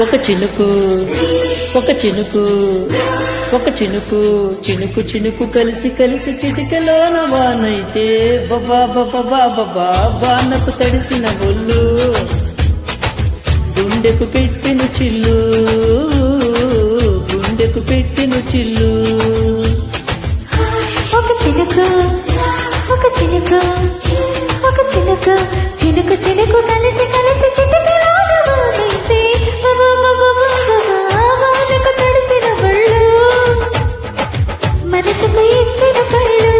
ఒక చినుకు ఒక చినుకు ఒక చినుకు చినుకు చినుకు కలిసి కలిసి చిటికలోన వానైతే బాబా బాబా బాబా వానకు తడిసిన ఒళ్ళు గుండెకు పెట్టిన చిల్లు గుండెకు పెట్టిన చిల్లు ఒక చినుకు ఒక చినుకు ఒక చినుకు చినుకు చినుకు కలిసి కలిసి చిటికలోన వానైతే బాబా బాబా బాబా వానకు తడిసిన ఒళ్ళు మనసుకు ఇచ్చిన కళ్ళు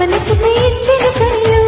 మనసుకు ఇచ్చిన కళ్ళు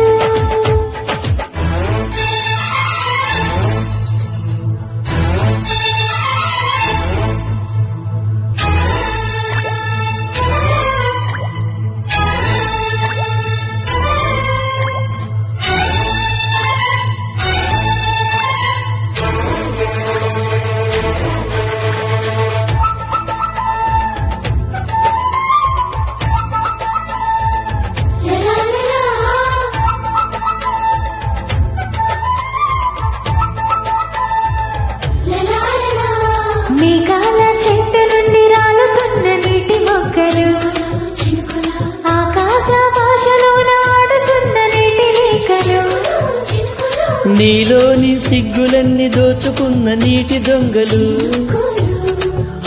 మేఘాల చెట్టు నుండి రాలుతున్న నీటి మొక్కలు ఆకాశ భాషలోన ఆడుతున్న నీటి రేఖలు నీలోని సిగ్గులన్నీ దోచుకున్న నీటి దొంగలు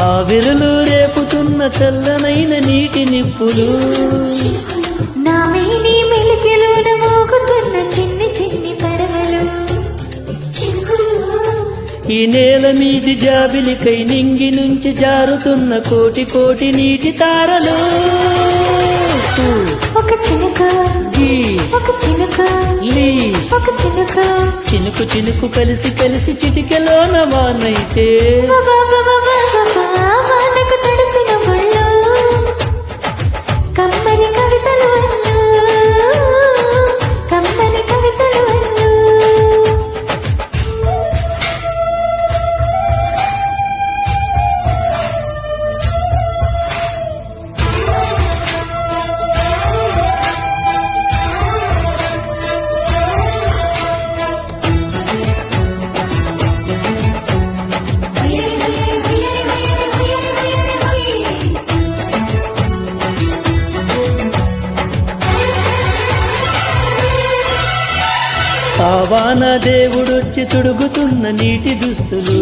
ఆవిరులు రేపుతున్న చల్లనైన నీటి నిప్పులు నా మేని మెలికలోన మోగుతున్న చిన్ని చిన్ని పడవలు ఈ నేల మీది జాబిలికై నింగి నుంచి జారుతున్న కోటి కోటి నీటి తారలు ఒక చినుక ఒక చినుక ఒక చినుక చినుకు చినుకు కలిసి కలిసి చిటికెలోన వానైతే వానకు తడిసిన ఒళ్ళు కమ్మని కవితలు అల్లు కమ్మని కవితలు అల్లు ఆ వాన దేవుడొచ్చి తుడుగుతున్న నీటి దుస్తులు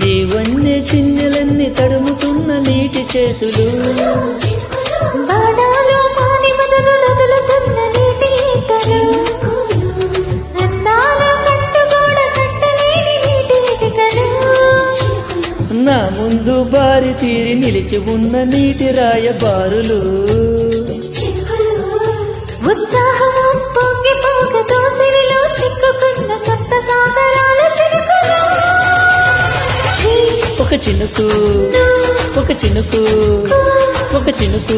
నీవన్నీ చిన్నెలన్నీ తడుముతున్న నీటి చేతులు బాణాలు మాని మొదలు నదులుతున్న నీటి ఈతలు అందాల కట్టుగోడ కట్టలేని నీటి ఇటుకలు నా ముందు బారి తీరి నిలిచి ఉన్న నీటి రాయబారులు ఉత్సాహము పొంగి పోక దోసిరిలో చిక్కుకున్న సప్త సాగరాల చినుకులు ఒక చినుకు ఒక చినుకు ఒక చినుకు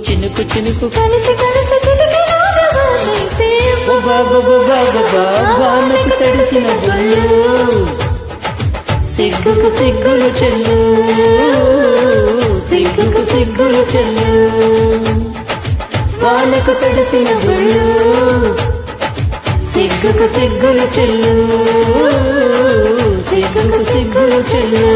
చినుకు చినుకు కలిసి కలిసి చిటికెలోన వానైతే వానకు తడిసిన ఒళ్ళు సిగ్గుకు సిగ్గులు చెల్లు సిగ్గుకు సిగ్గులు చెల్లు వానకు తడిసిన ఒళ్ళు సిగ్గుకు సిగ్గులు చెల్లు సిగ్గుకు సిగ్గులు చెల్లు